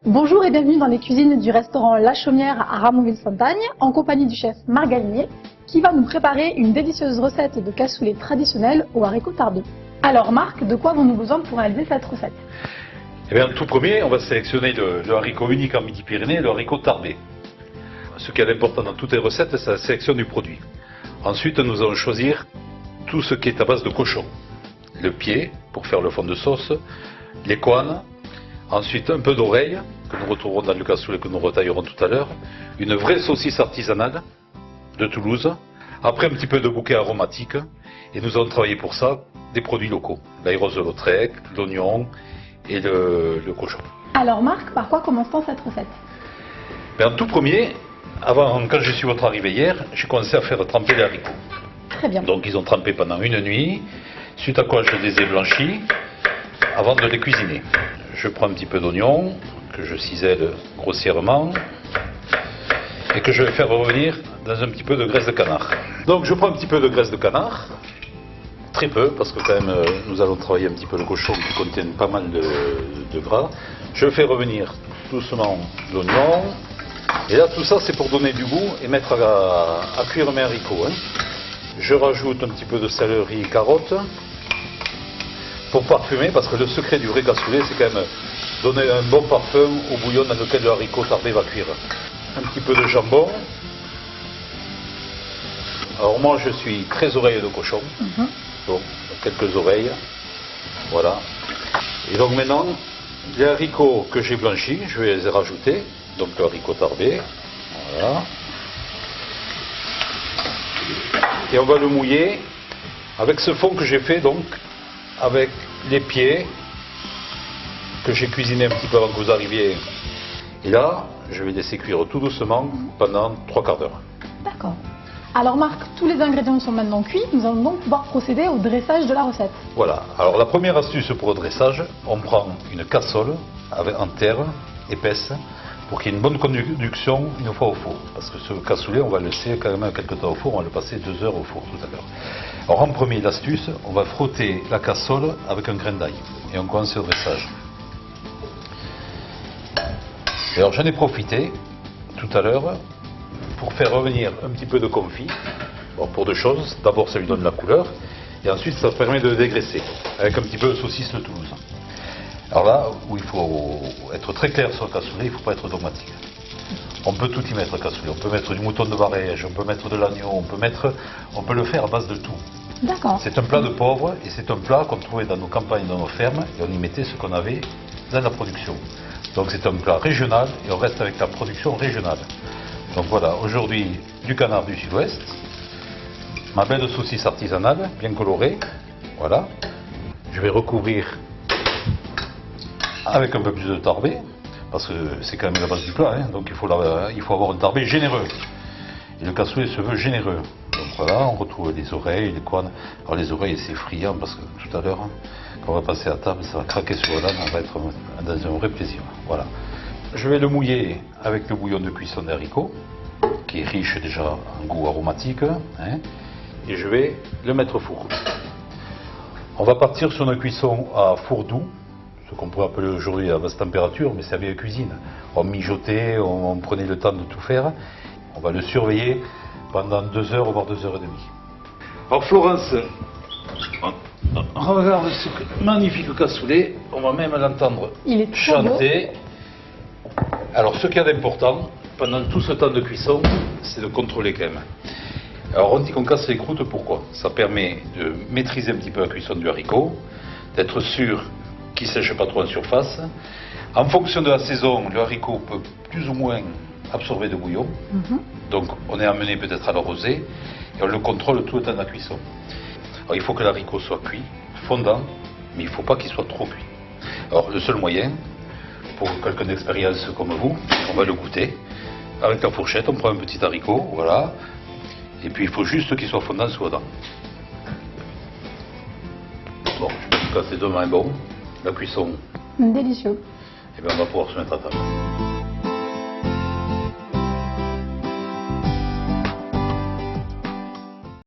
Bonjour et bienvenue dans les cuisines du restaurant La Chaumière à Ramonville-Sainte-Agne, en compagnie du chef Marc Galinier, qui va nous préparer une délicieuse recette de cassoulet traditionnel aux haricots tarbés. Alors Marc, de quoi avons-nous besoin pour réaliser cette recette? Eh bien, tout premier, on va sélectionner le haricot unique en Midi-Pyrénées, le haricot tarbé. Ce qui est important dans toutes les recettes, c'est la sélection du produit. Ensuite, nous allons choisir tout ce qui est à base de cochon. Le pied, pour faire le fond de sauce, les couennes, ensuite un peu d'oreille, que nous retrouverons dans le cassoulet que nous retaillerons tout à l'heure, une vraie saucisse artisanale de Toulouse, après un petit peu de bouquet aromatique, et nous allons travailler pour ça des produits locaux, l'ail rose de Lautrec, l'oignon et le cochon. Alors Marc, par quoi commence-t-on cette recette? En tout premier, quand je suis votre arrivée hier, j'ai commencé à faire tremper les haricots. Très bien. Donc ils ont trempé pendant une nuit, suite à quoi je les ai blanchis avant de les cuisiner. Je prends un petit peu d'oignon, que je cisèle grossièrement, et que je vais faire revenir dans un petit peu de graisse de canard. Donc je prends un petit peu de graisse de canard, très peu, parce que quand même nous allons travailler un petit peu le cochon qui contient pas mal de gras. Je fais revenir doucement l'oignon, et là tout ça c'est pour donner du goût et mettre à cuire mes haricots. Je rajoute un petit peu de céleri et carottes, pour parfumer, parce que le secret du vrai cassoulet, c'est quand même donner un bon parfum au bouillon dans lequel le haricot tarbé va cuire. Un petit peu de jambon. Alors moi, je suis 13 oreilles de cochon. Donc, quelques oreilles. Voilà. Et donc maintenant, les haricots que j'ai blanchis, je vais les rajouter. Donc le haricot tarbé. Voilà. Et on va le mouiller avec ce fond que j'ai fait donc avec les pieds que j'ai cuisiné un petit peu avant que vous arriviez. Et là, je vais laisser cuire tout doucement pendant 3 quarts d'heure. D'accord. Alors Marc, tous les ingrédients sont maintenant cuits, nous allons donc pouvoir procéder au dressage de la recette. Voilà. Alors la première astuce pour le dressage, on prend une casserole en terre épaisse pour qu'il y ait une bonne conduction une fois au four. Parce que ce cassoulet, on va le laisser quand même quelques temps au four, on va le passer 2 heures au four tout à l'heure. Alors en premier, l'astuce, on va frotter la casserole avec un grain d'ail. Et on commence le dressage. Et alors j'en ai profité tout à l'heure pour faire revenir un petit peu de confit. Bon, pour deux choses. D'abord, ça lui donne la couleur. Et ensuite, ça permet de dégraisser. Avec un petit peu de saucisse de Toulouse. Alors là, où il faut être très clair sur le cassoulet, il ne faut pas être dogmatique. On peut tout y mettre le cassoulet. On peut mettre du mouton de Barège, on peut mettre de l'agneau, on peut le faire à base de tout. D'accord. C'est un plat de pauvres et c'est un plat qu'on trouvait dans nos campagnes, dans nos fermes, et on y mettait ce qu'on avait dans la production. Donc c'est un plat régional et on reste avec la production régionale. Donc voilà, aujourd'hui du canard du sud-ouest, ma belle saucisse artisanale, bien colorée, voilà. Je vais recouvrir avec un peu plus de tarbé, parce que c'est quand même la base du plat, donc il faut avoir un tarbé généreux. Et le cassoulet se veut généreux. Donc voilà, on retrouve les oreilles, les couennes. Alors les oreilles c'est friand, parce que tout à l'heure, quand on va passer à table, ça va craquer sur la lame, on va être dans un vrai plaisir. Voilà. Je vais le mouiller avec le bouillon de cuisson des haricots, qui est riche déjà en goût aromatique, et je vais le mettre au four. On va partir sur une cuisson à four doux, ce qu'on pourrait appeler aujourd'hui à basse température, mais c'est la vieille cuisine. On mijotait, on prenait le temps de tout faire. On va le surveiller pendant 2 heures, voire 2 heures et demie. Alors Florence, regarde ce magnifique cassoulet, on va même l'entendre chanter. Alors ce qu'il y a d'important, pendant tout ce temps de cuisson, c'est de contrôler quand même. Alors on dit qu'on casse les croûtes, pourquoi? Ça permet de maîtriser un petit peu la cuisson du haricot, d'être sûr qu'il ne sèche pas trop en surface. En fonction de la saison, le haricot peut plus ou moins absorber de bouillon. Donc on est amené peut-être à l'arroser et on le contrôle tout le temps de la cuisson. Alors il faut que l'haricot soit cuit, fondant, mais il ne faut pas qu'il soit trop cuit. Alors le seul moyen, pour quelqu'un d'expérience comme vous, on va le goûter. Avec la fourchette, on prend un petit haricot, voilà. Et puis il faut juste qu'il soit fondant sous la dent. Bon, je pense que c'est demain bon. La cuisson. Délicieux. Et bien on va pouvoir se mettre à table.